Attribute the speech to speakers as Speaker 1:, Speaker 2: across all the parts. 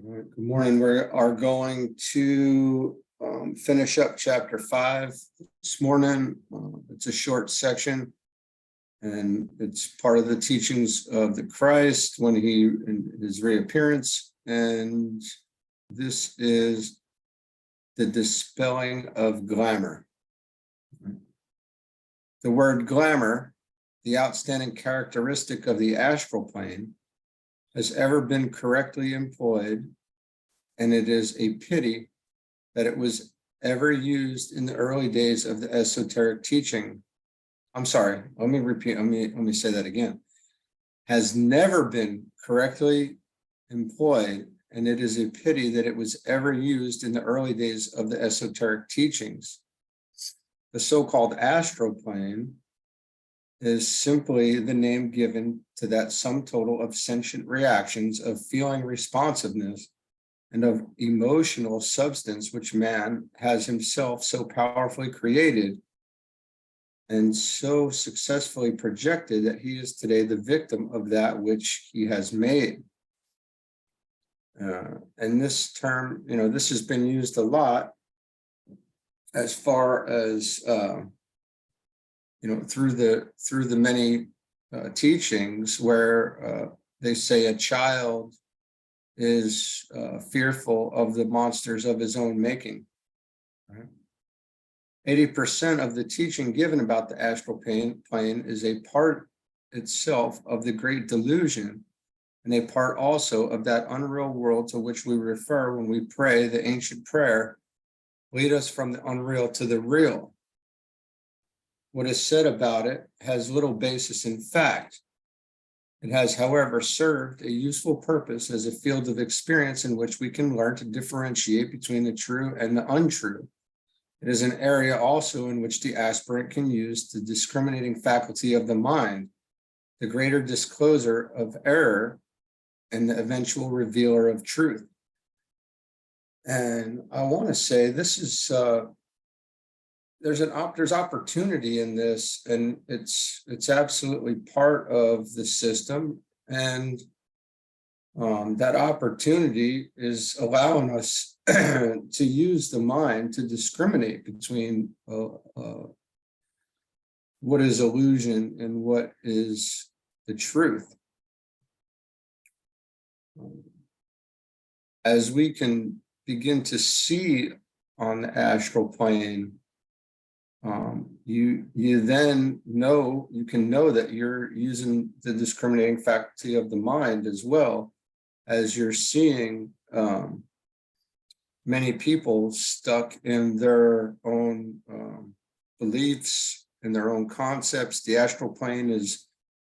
Speaker 1: All right, good morning. We are going to finish up chapter 5 this morning. It's a short section, and it's part of the teachings of the Christ when he in his reappearance. And this is the dispelling of glamour. The word glamour, the outstanding characteristic of the astral plane, has ever been correctly employed, and it is a pity that it was ever used in the early days of the esoteric teaching. I'm sorry, let me say that again. Has never been correctly employed, and it is a pity that it was ever used in the early days of the esoteric teachings. The so-called astral plane is simply the name given to that sum total of sentient reactions of feeling responsiveness and of emotional substance which man has himself so powerfully created and so successfully projected that he is today the victim of that which he has made. And this term, this has been used a lot as far as through the many teachings where they say a child is fearful of the monsters of his own making. Right? 80% of the teaching given about the astral plane is a part itself of the great delusion, and a part also of that unreal world to which we refer when we pray the ancient prayer, lead us from the unreal to the real. What is said about it has little basis in fact. It has, however, served a useful purpose as a field of experience in which we can learn to differentiate between the true and the untrue. It is an area also in which the aspirant can use the discriminating faculty of the mind, the greater discloser of error, and the eventual revealer of truth. And I want to say this is there's opportunity in this, and it's absolutely part of the system, and that opportunity is allowing us to use the mind to discriminate between what is illusion and what is the truth. As we can begin to see on the astral plane, you then know, you can know that you're using the discriminating faculty of the mind as well, as you're seeing many people stuck in their own beliefs and their own concepts. The astral plane is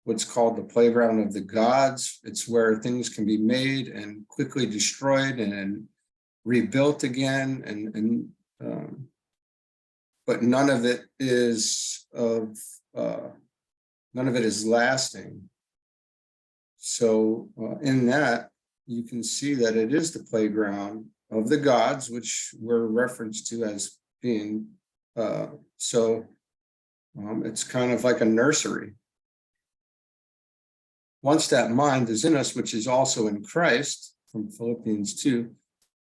Speaker 1: what's called the playground of the gods. It's where things can be made and quickly destroyed and rebuilt again, but none of it is lasting. So in that, you can see that it is the playground of the gods, which we're referenced to as being it's kind of like a nursery. Once that mind is in us, which is also in Christ, from Philippians 2,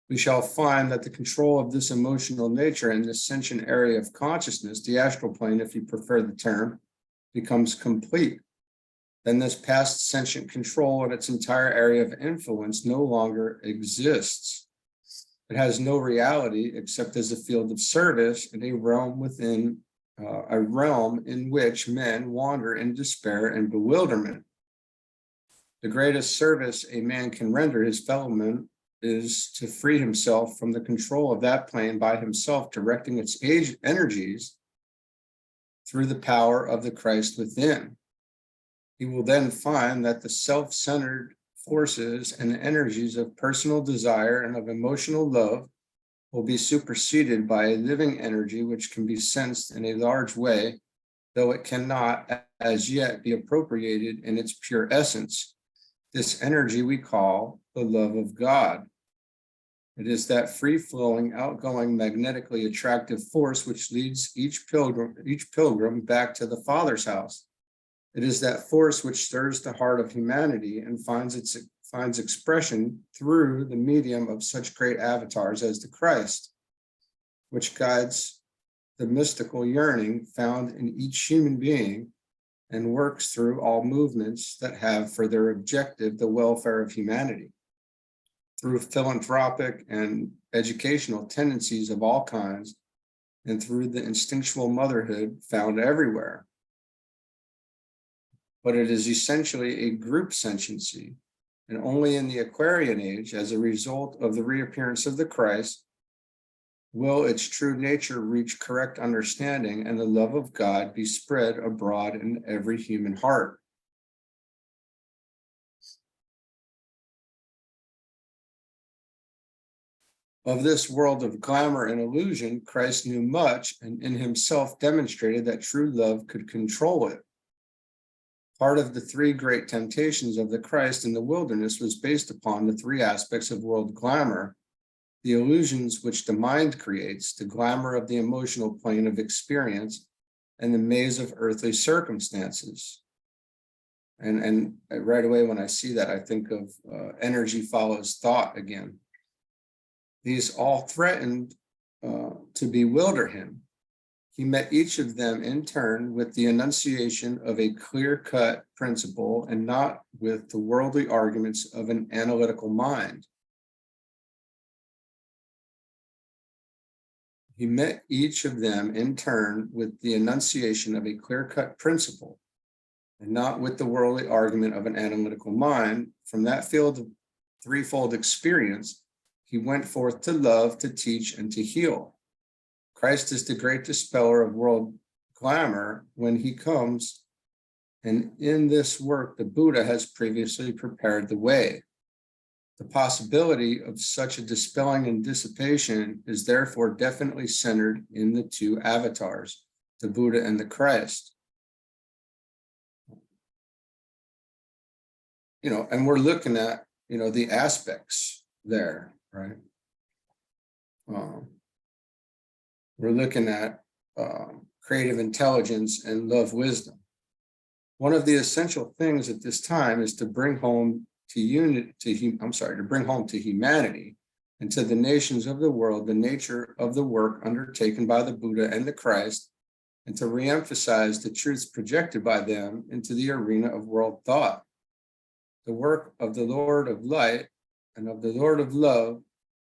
Speaker 1: we shall find that the control of this emotional nature and this sentient area of consciousness, the astral plane, if you prefer the term, becomes complete. Then this past sentient control and its entire area of influence no longer exists. It has no reality except as a field of service in a realm within a realm in which men wander in despair and bewilderment. The greatest service a man can render his fellow man is to free himself from the control of that plane by himself, directing its energies through the power of the Christ within. He will then find that the self-centered forces and energies of personal desire and of emotional love will be superseded by a living energy which can be sensed in a large way, though it cannot as yet be appropriated in its pure essence. This energy we call the love of God. It is that free-flowing, outgoing, magnetically attractive force which leads each pilgrim back to the Father's house. It is that force which stirs the heart of humanity and finds expression through the medium of such great avatars as the Christ, which guides the mystical yearning found in each human being and works through all movements that have for their objective the welfare of humanity, through philanthropic and educational tendencies of all kinds, and through the instinctual motherhood found everywhere. But it is essentially a group sentiency, and only in the Aquarian age, as a result of the reappearance of the Christ, will its true nature reach correct understanding and the love of God be spread abroad in every human heart. Of this world of glamour and illusion, Christ knew much and in himself demonstrated that true love could control it. Part of the three great temptations of the Christ in the wilderness was based upon the three aspects of world glamour: the illusions which the mind creates, the glamour of the emotional plane of experience, and the maze of earthly circumstances. And right away when I see that, I think of energy follows thought again. These all threatened to bewilder him. He met each of them in turn with the enunciation of a clear-cut principle and not with the worldly arguments of an analytical mind. He met each of them in turn with the enunciation of a clear-cut principle, and not with the worldly argument of an analytical mind. From that field of threefold experience, he went forth to love, to teach, and to heal. Christ is the great dispeller of world glamour when he comes, and in this work, the Buddha has previously prepared the way. The possibility of such a dispelling and dissipation is therefore definitely centered in the two avatars, the Buddha and the Christ. And we're looking at, the aspects there, right? We're looking at creative intelligence and love wisdom. One of the essential things at this time is to bring home to bring home to humanity and to the nations of the world the nature of the work undertaken by the Buddha and the Christ, and to reemphasize the truths projected by them into the arena of world thought. The work of the Lord of Light and of the Lord of Love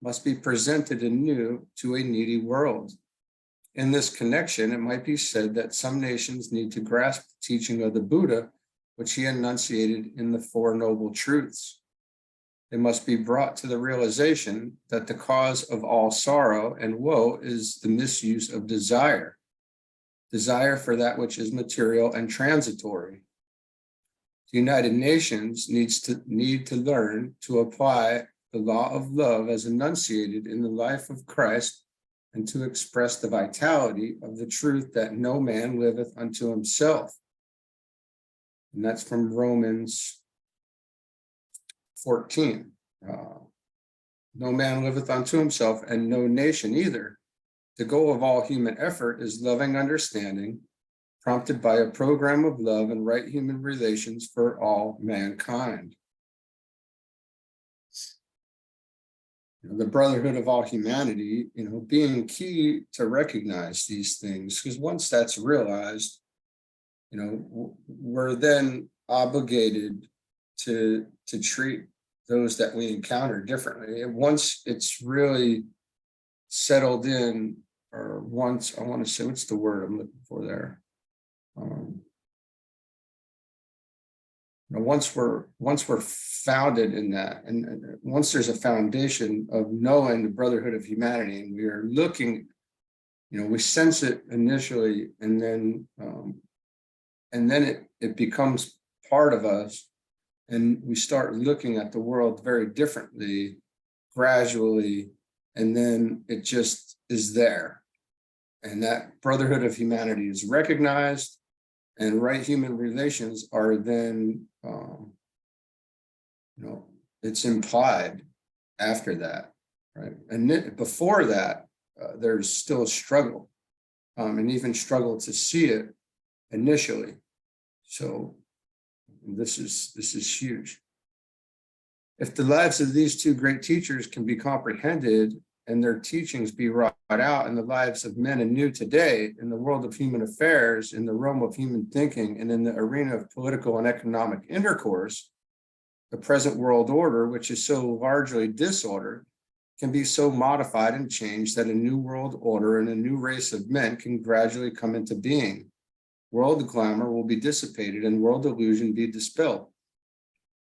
Speaker 1: must be presented anew to a needy world. In this connection, it might be said that some nations need to grasp the teaching of the Buddha, which he enunciated in the Four Noble Truths. They must be brought to the realization that the cause of all sorrow and woe is the misuse of desire for that which is material and transitory. The United Nations need to learn to apply the law of love as enunciated in the life of Christ, and to express the vitality of the truth that no man liveth unto himself. And that's from Romans 14. No man liveth unto himself, and no nation either. The goal of all human effort is loving understanding, prompted by a program of love and right human relations for all mankind. The brotherhood of all humanity, being key to recognize these things, because once that's realized, we're then obligated to treat those that we encounter differently. And once it's really settled in, or once, I want to say, what's the word I'm looking for there? Once we're founded in that, and once there's a foundation of knowing the brotherhood of humanity, and we are looking, we sense it initially, and then it becomes part of us, and we start looking at the world very differently, gradually, and then it just is there, and that brotherhood of humanity is recognized, and right human relations are then, it's implied after that, right? And before that, there's still a struggle, and even struggle to see it initially. So this is huge. If the lives of these two great teachers can be comprehended and their teachings be wrought out in the lives of men anew today, in the world of human affairs, in the realm of human thinking, and in the arena of political and economic intercourse, the present world order, which is so largely disordered, can be so modified and changed that a new world order and a new race of men can gradually come into being. World glamour will be dissipated and world illusion be dispelled.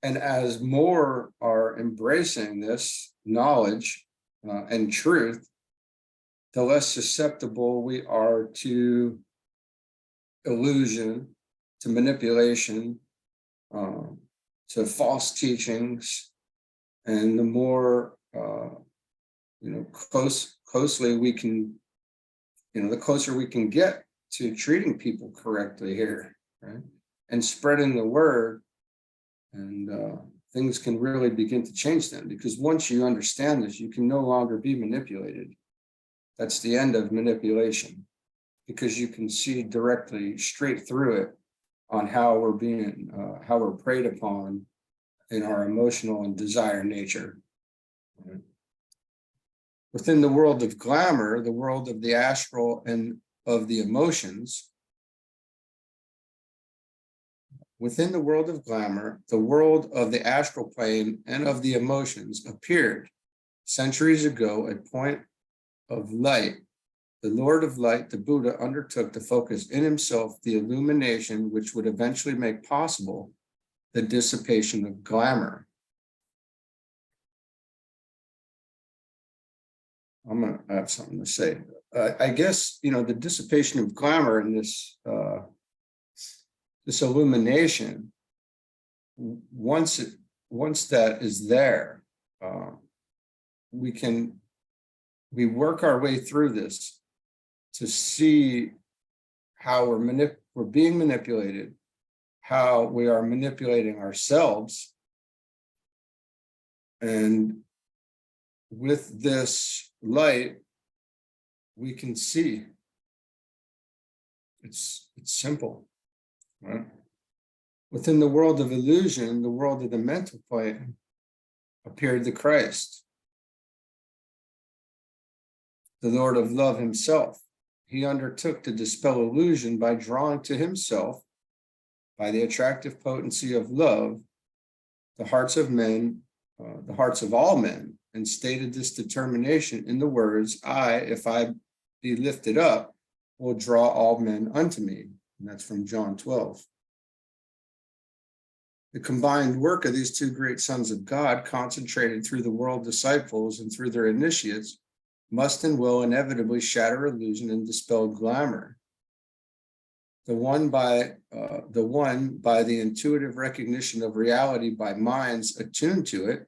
Speaker 1: And as more are embracing this knowledge and truth, the less susceptible we are to illusion, to manipulation, to false teachings, and the more closely we can, the closer we can get to treating people correctly here, right, and spreading the word, and things can really begin to change then. Because once you understand this, you can no longer be manipulated. That's the end of manipulation, because you can see directly straight through it on how we're being, how we're preyed upon in our emotional and desire nature. Right? Within the world of glamour, the world of the astral and of the emotions, within the world of glamour, the world of the astral plane and of the emotions appeared centuries ago, a point of light. The Lord of Light, the Buddha, undertook to focus in himself the illumination which would eventually make possible the dissipation of glamour. I'm going to have something to say. I guess, the dissipation of glamour and this illumination, once that is there, we work our way through this to see how we're being manipulated, how we are manipulating ourselves. And with this light, we can see. It's simple, right? Within the world of illusion, the world of the mental plane, appeared the Christ, the Lord of love himself. He undertook to dispel illusion by drawing to himself, by the attractive potency of love, the hearts of men, the hearts of all men, and stated this determination in the words, I, if I be lifted up, will draw all men unto me. And that's from John 12. The combined work of these two great sons of God, concentrated through the world disciples and through their initiates, must and will inevitably shatter illusion and dispel glamour. The one by the intuitive recognition of reality by minds attuned to it,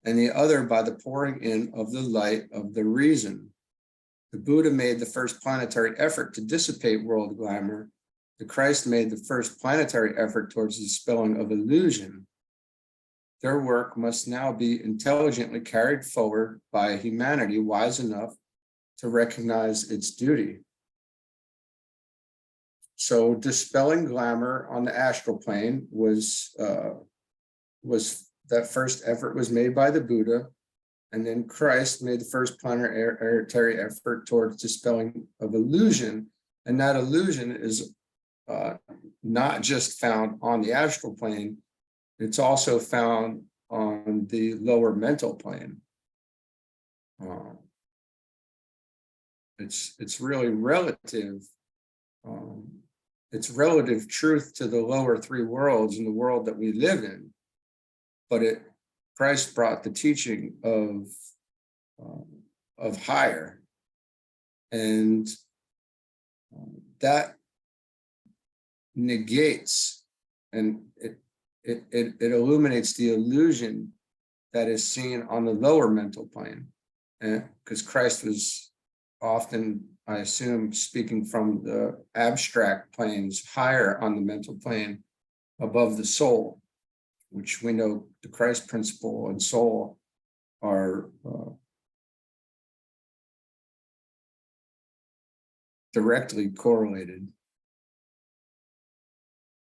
Speaker 1: and the other by the pouring in of the light of the reason. The Buddha made the first planetary effort to dissipate world glamour. The Christ made the first planetary effort towards the dispelling of illusion. Their work must now be intelligently carried forward by humanity wise enough to recognize its duty. So dispelling glamour on the astral plane was that first effort was made by the Buddha, and then Christ made the first planetary effort towards dispelling of illusion. And that illusion is not just found on the astral plane, it's also found on the lower mental plane. It's really relative. It's relative truth to the lower three worlds in the world that we live in, but Christ brought the teaching of higher, and that negates and it illuminates the illusion that is seen on the lower mental plane, because Christ was often, I assume, speaking from the abstract planes higher on the mental plane above the soul, which we know the Christ principle and soul are directly correlated.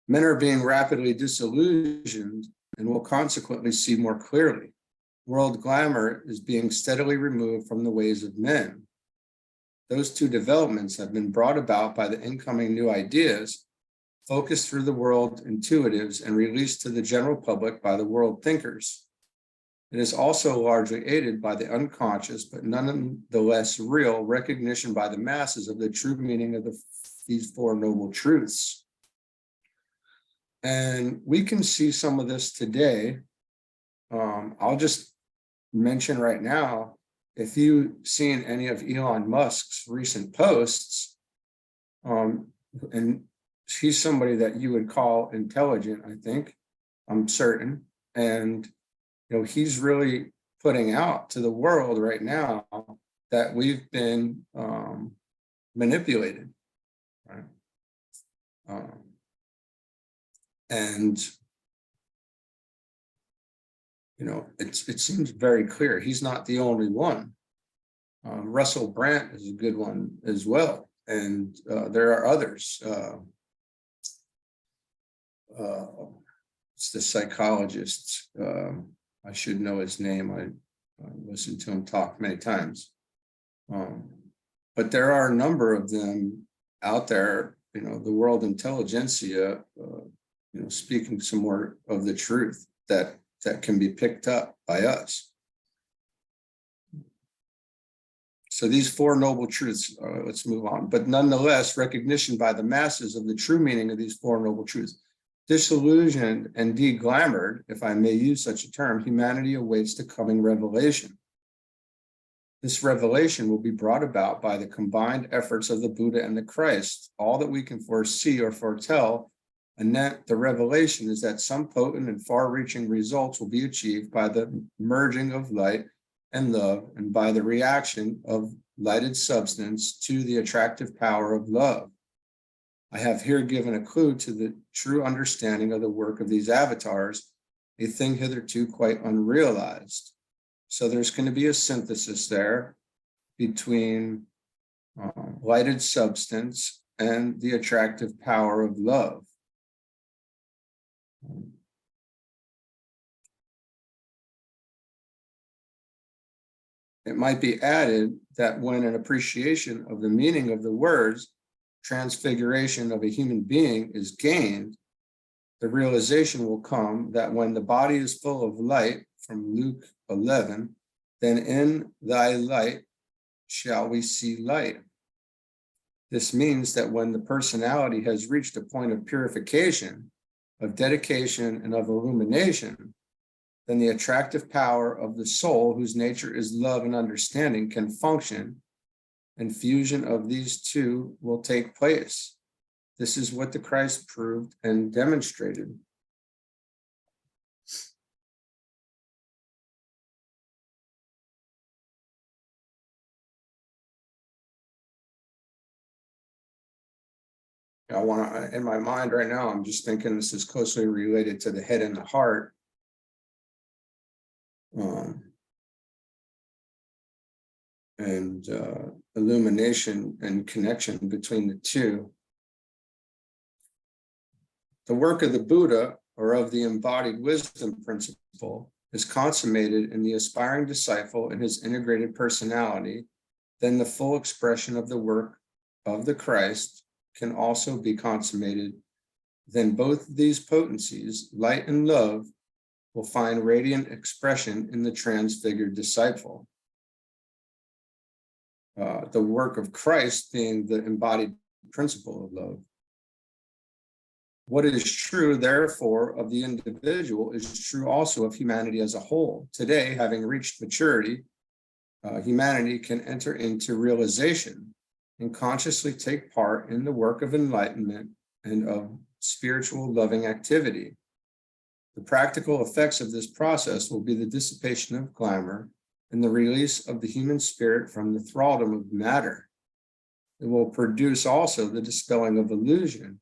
Speaker 1: Men are being rapidly disillusioned and will consequently see more clearly. World glamour is being steadily removed from the ways of men. Those two developments have been brought about by the incoming new ideas, focused through the world intuitives and released to the general public by the world thinkers. It is also largely aided by the unconscious, but nonetheless real recognition by the masses of the true meaning of these Four Noble Truths. And we can see some of this today. I'll just mention right now, if you've seen any of Elon Musk's recent posts, and he's somebody that you would call intelligent, I think, I'm certain. And, he's really putting out to the world right now that we've been manipulated, right? And it seems very clear he's not the only one. Russell Brand is a good one as well, and there are others. It's the psychologist. I should know his name. I listened to him talk many times. But there are a number of them out there. The world intelligentsia. Speaking some more of the truth that can be picked up by us. So these Four Noble Truths, let's move on. But nonetheless, recognition by the masses of the true meaning of these Four Noble Truths. Disillusioned and de-glamored, if I may use such a term, humanity awaits the coming revelation. This revelation will be brought about by the combined efforts of the Buddha and the Christ. All that we can foresee or foretell, and that the revelation is that some potent and far-reaching results will be achieved by the merging of light and love, and by the reaction of lighted substance to the attractive power of love. I have here given a clue to the true understanding of the work of these avatars, a thing hitherto quite unrealized. So there's going to be a synthesis there between lighted substance and the attractive power of love. It might be added that when an appreciation of the meaning of the words transfiguration of a human being is gained, the realization will come that when the body is full of light, from Luke 11, then in thy light shall we see light. This means that when the personality has reached a point of purification, of dedication, and of illumination, then the attractive power of the soul, whose nature is love and understanding, can function, and fusion of these two will take place. This is what the Christ proved and demonstrated. In my mind right now, I'm just thinking this is closely related to the head and the heart. And illumination and connection between the two. The work of the Buddha, or of the embodied wisdom principle, is consummated in the aspiring disciple in his integrated personality. Then the full expression of the work of the Christ can also be consummated. Then both these potencies, light and love, will find radiant expression in the transfigured disciple. The work of Christ being the embodied principle of love. What is true, therefore, of the individual is true also of humanity as a whole. Today, having reached maturity, humanity can enter into realization and consciously take part in the work of enlightenment and of spiritual loving activity. The practical effects of this process will be the dissipation of glamour and the release of the human spirit from the thraldom of matter. It will produce also the dispelling of illusion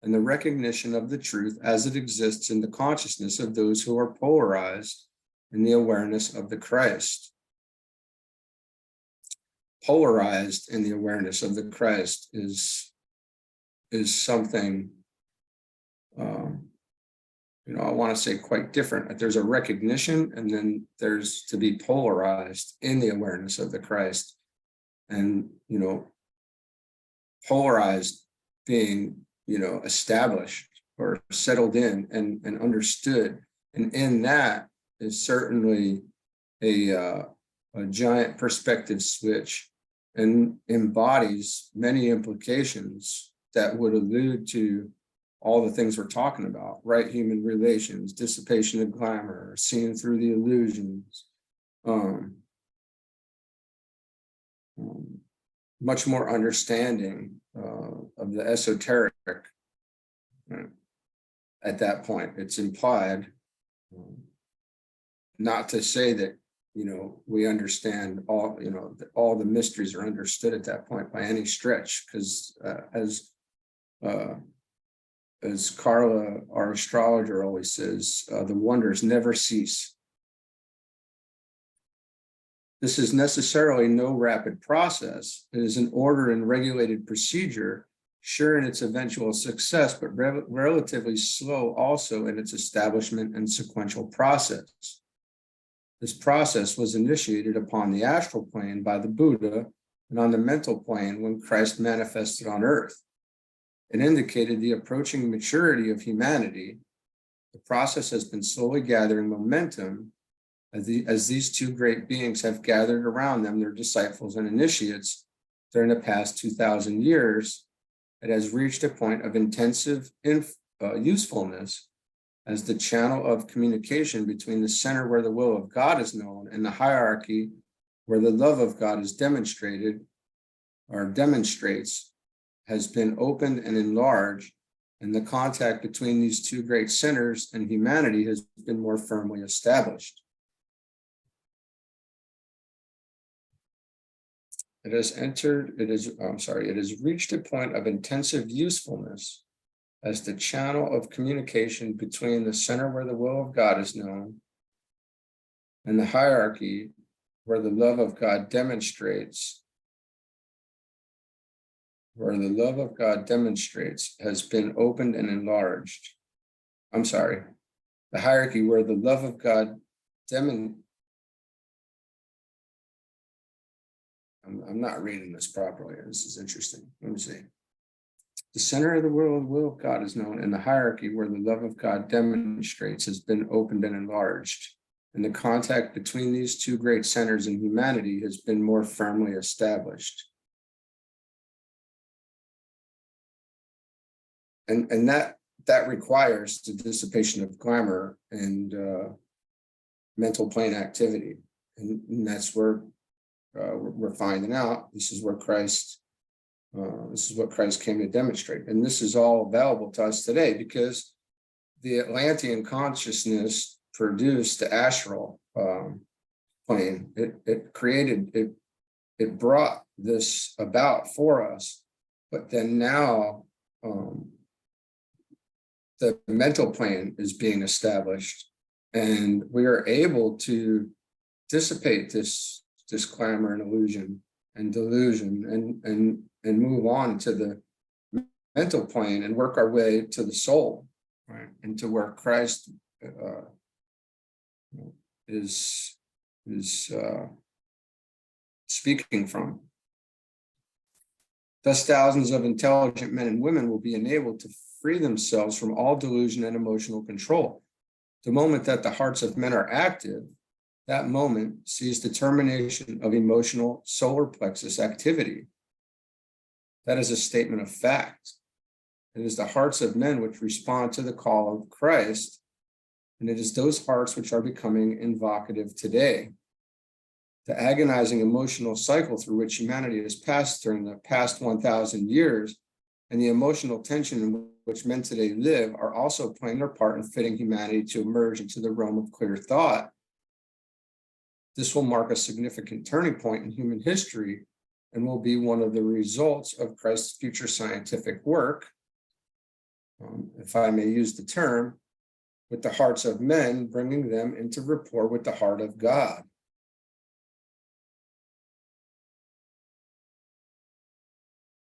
Speaker 1: and the recognition of the truth as it exists in the consciousness of those who are polarized in the awareness of the Christ. Polarized in the awareness of the Christ is something I want to say quite different. There's a recognition, and then there's to be polarized in the awareness of the Christ. And, polarized being, established or settled in and understood. And in that is certainly a giant perspective switch, and embodies many implications that would allude to all the things we're talking about: right human relations, dissipation of glamour, seeing through the illusions, much more understanding of the esoteric. At that point, it's implied, not to say that we understand all, that all the mysteries are understood at that point by any stretch, because as Carla, our astrologer, always says, the wonders never cease. This is necessarily no rapid process. It is an ordered and regulated procedure, sure in its eventual success, but relatively slow also in its establishment and sequential process. This process was initiated upon the astral plane by the Buddha, and on the mental plane when Christ manifested on earth. It indicated the approaching maturity of humanity. The process has been slowly gathering momentum as these two great beings have gathered around them their disciples and initiates during the past 2,000 years. It has reached a point of intensive usefulness as the channel of communication between the center where the will of God is known and the hierarchy where the love of God is demonstrated or demonstrates, has been opened and enlarged, and the contact between these two great centers and humanity has been more firmly established. It has reached a point of intensive usefulness as the channel of communication between the center where the will of God is known and the hierarchy where the love of God demonstrates, has been opened and enlarged. The hierarchy where the love of God I'm not reading this properly. This is interesting. Let me see. The center of the will of God is known, and the hierarchy where the love of God demonstrates has been opened and enlarged. And the contact between these two great centers in humanity has been more firmly established. And that requires the dissipation of glamour and mental plane activity. And that's where we're finding out this is what Christ came to demonstrate. And this is all available to us today because the Atlantean consciousness produced the astral plane. It brought this about for us, but then now the mental plane is being established, and we are able to dissipate this glamour and illusion and delusion and move on to the mental plane and work our way to the soul, right? And to where Christ is speaking from. Thus, thousands of intelligent men and women will be enabled to free themselves from all delusion and emotional control. The moment that the hearts of men are active, that moment sees the termination of emotional solar plexus activity. That is a statement of fact. It is the hearts of men which respond to the call of Christ, and it is those hearts which are becoming invocative today. The agonizing emotional cycle through which humanity has passed during the past 1,000 years and the emotional tension in which men today live are also playing their part in fitting humanity to emerge into the realm of clear thought. This will mark a significant turning point in human history and will be one of the results of Christ's future scientific work, if I may use the term, with the hearts of men, bringing them into rapport with the heart of God.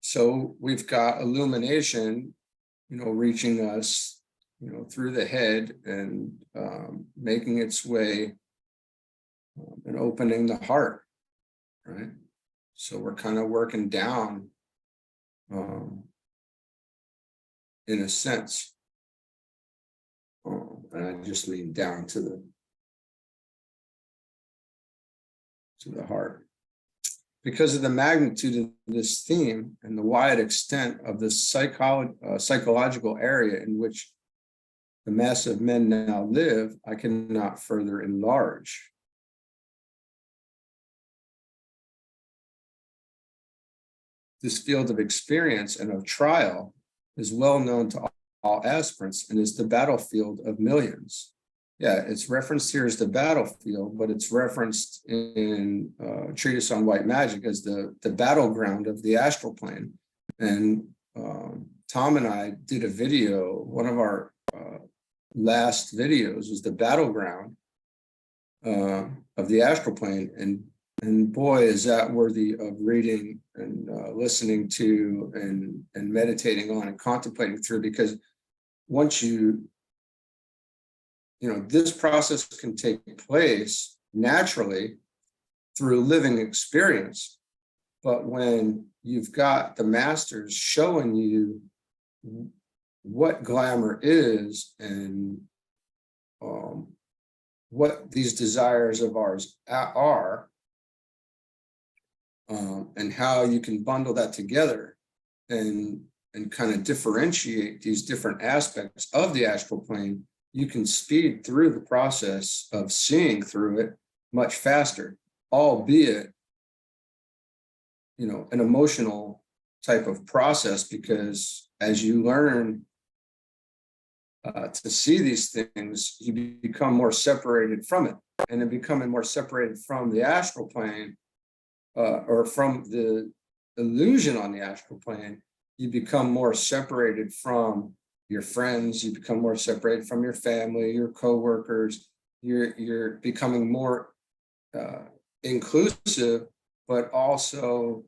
Speaker 1: So we've got illumination, reaching us through the head and making its way and opening the heart, right? So we're kind of working down, in a sense, and I just mean down to the heart. Because of the magnitude of this theme and the wide extent of this psychological area in which the mass of men now live, I cannot further enlarge. This field of experience and of trial is well known to all aspirants and is the battlefield of millions. Yeah, it's referenced here as the battlefield, but it's referenced in Treatise on White Magic as the battleground of the astral plane. And Tom and I did a video, one of our last videos was the battleground of the astral plane. And boy, is that worthy of reading and listening to and meditating on and contemplating through, because once this process can take place naturally through living experience. But when you've got the masters showing you what glamour is and what these desires of ours are, and how you can bundle that together and kind of differentiate these different aspects of the astral plane, you can speed through the process of seeing through it much faster, albeit, an emotional type of process, because as you learn to see these things, you become more separated from it. And in becoming more separated from the astral plane, or from the illusion on the astral plane, you become more separated from your friends, you become more separated from your family, your coworkers, you're becoming more inclusive, but also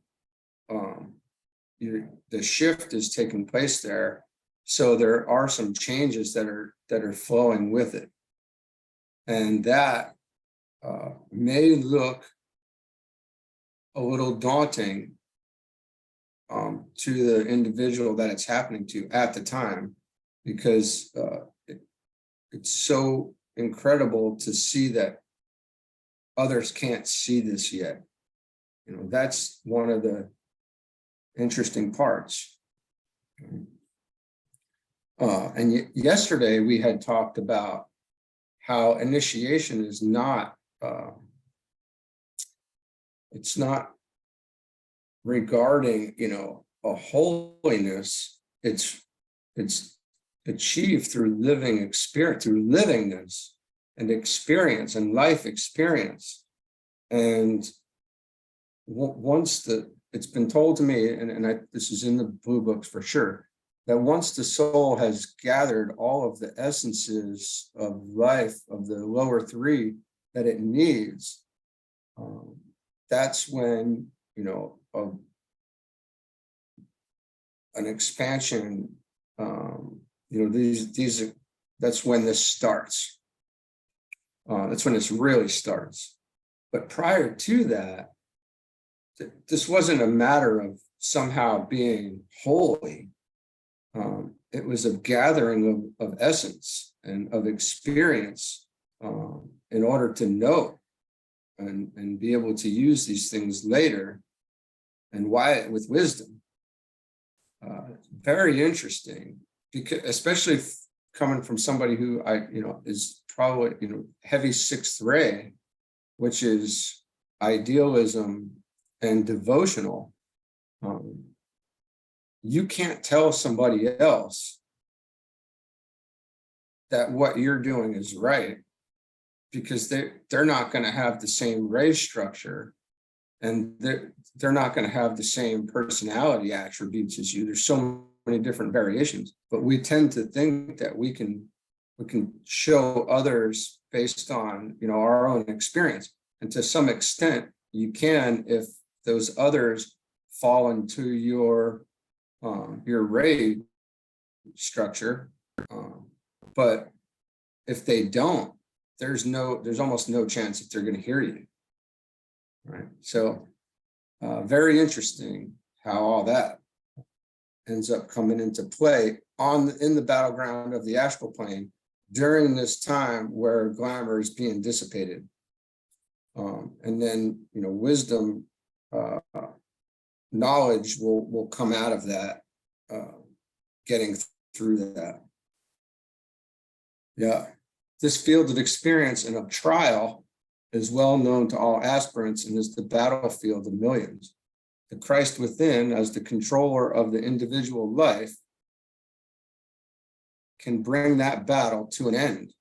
Speaker 1: the shift is taking place there. So there are some changes that are flowing with it. And that may look a little daunting to the individual that it's happening to at the time, because it's so incredible to see that others can't see this yet. That's one of the interesting parts. And yesterday we had talked about how initiation is not, it's not regarding, a holiness. It's achieved through living experience, through livingness and experience and life experience. And once it's been told to me, and this is in the blue books for sure, that once the soul has gathered all of the essences of life of the lower three that it needs, that's when, an expansion, that's when this starts. That's when this really starts. But prior to that, this wasn't a matter of somehow being holy. It was a gathering of essence and of experience in order to know and be able to use these things later, and why with wisdom. Very interesting, because especially coming from somebody who is probably heavy sixth ray, which is idealism and devotional. You can't tell somebody else that what you're doing is right, because they're not going to have the same ray structure, and they're not going to have the same personality attributes as you. There's so many different variations, but we tend to think that we can show others based on our own experience, and to some extent you can if those others fall into your ray structure, But if they don't, there's almost no chance that they're going to hear you. Right. So very interesting how all that ends up coming into play in the battleground of the astral plane during this time where glamour is being dissipated. And then, wisdom, knowledge will come out of that, getting through that. Yeah. This field of experience and of trial is well known to all aspirants and is the battlefield of millions. The Christ within, as the controller of the individual life, can bring that battle to an end.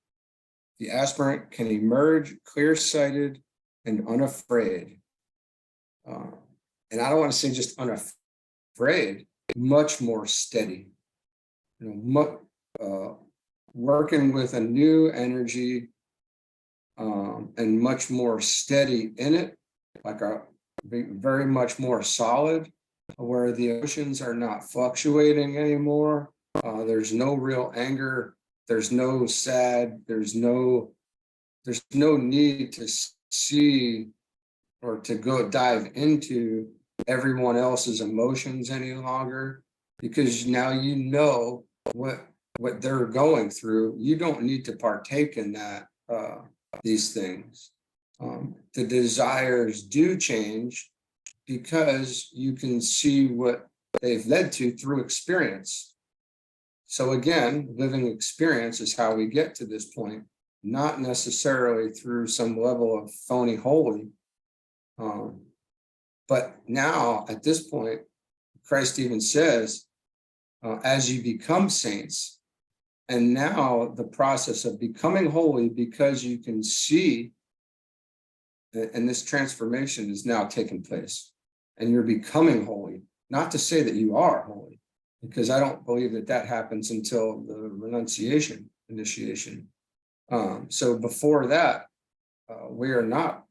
Speaker 1: The aspirant can emerge clear-sighted and unafraid. And I don't want to say just unafraid, much more steady. Working with a new energy and much more steady in it, very much more solid, where the emotions are not fluctuating anymore. There's no real anger. There's no sad. There's no need to see or to go dive into everyone else's emotions any longer, because now you know what they're going through. You don't need to partake in that, these things. The desires do change because you can see what they've led to through experience. So again, living experience is how we get to this point, not necessarily through some level of phony holy. But now at this point, Christ even says, as you become saints, and now the process of becoming holy, because you can see, and this transformation is now taking place, and you're becoming holy. Not to say that you are holy, because I don't believe that happens until the renunciation initiation. So before that, we are not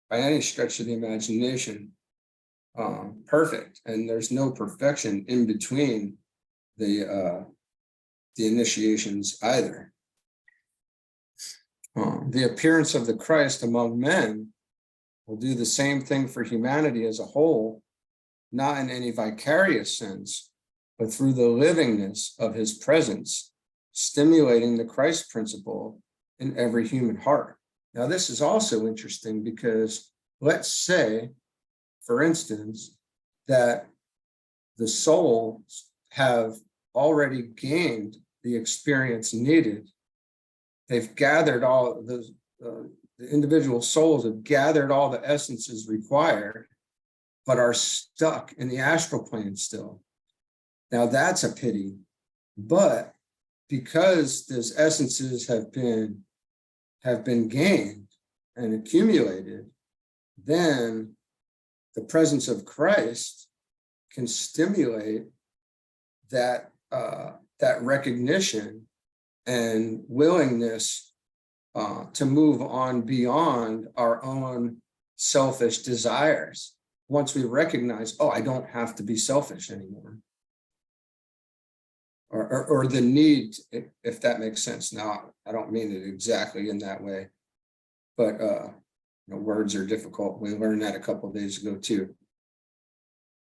Speaker 1: by any stretch of the imagination perfect, and there's no perfection in between the initiations either. The appearance of the Christ among men will do the same thing for humanity as a whole, not in any vicarious sense, but through the livingness of his presence, stimulating the Christ principle in every human heart. Now, this is also interesting because let's say, for instance, that the souls have already gained the experience needed. They've gathered all the individual souls have gathered all the essences required, but are stuck in the astral plane still. Now that's a pity, but because those essences have been gained and accumulated, then the presence of Christ can stimulate that recognition and willingness to move on beyond our own selfish desires. Once we recognize, oh, I don't have to be selfish anymore. Or the need, if that makes sense. Now, I don't mean it exactly in that way, but words are difficult. We learned that a couple of days ago too.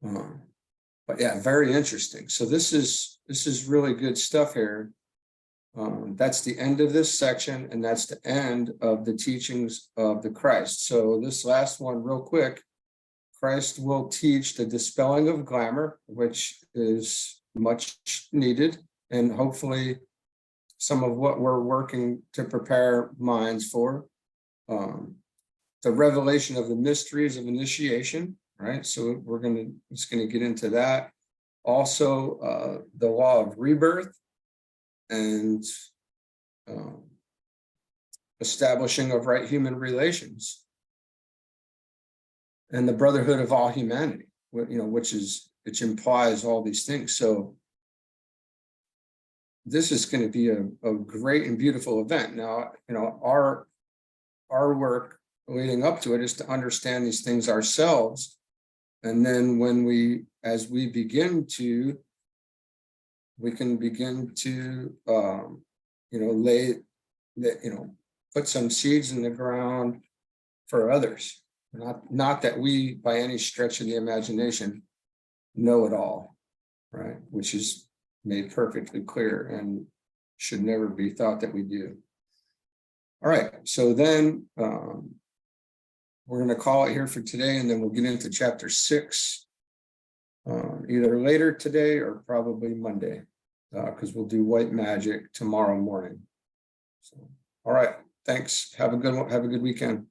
Speaker 1: But yeah, very interesting. So this is really good stuff here. That's the end of this section, and that's the end of the teachings of the Christ. So this last one, real quick, Christ will teach the dispelling of glamour, which is much needed, and hopefully some of what we're working to prepare minds for. The revelation of the mysteries of initiation, right? So it's gonna get into that. Also, the law of rebirth and establishing of right human relations, and the brotherhood of all humanity, which implies all these things. So this is going to be a great and beautiful event. Now, our work leading up to it is to understand these things ourselves. And then as we begin to, we can begin to lay that, put some seeds in the ground for others. Not that we, by any stretch of the imagination, know it all, right? Which is made perfectly clear and should never be thought that we do. All right, so then we're going to call it here for today, and then we'll get into chapter 6 either later today or probably Monday, because we'll do white magic tomorrow morning. So, all right, thanks. Have a good weekend.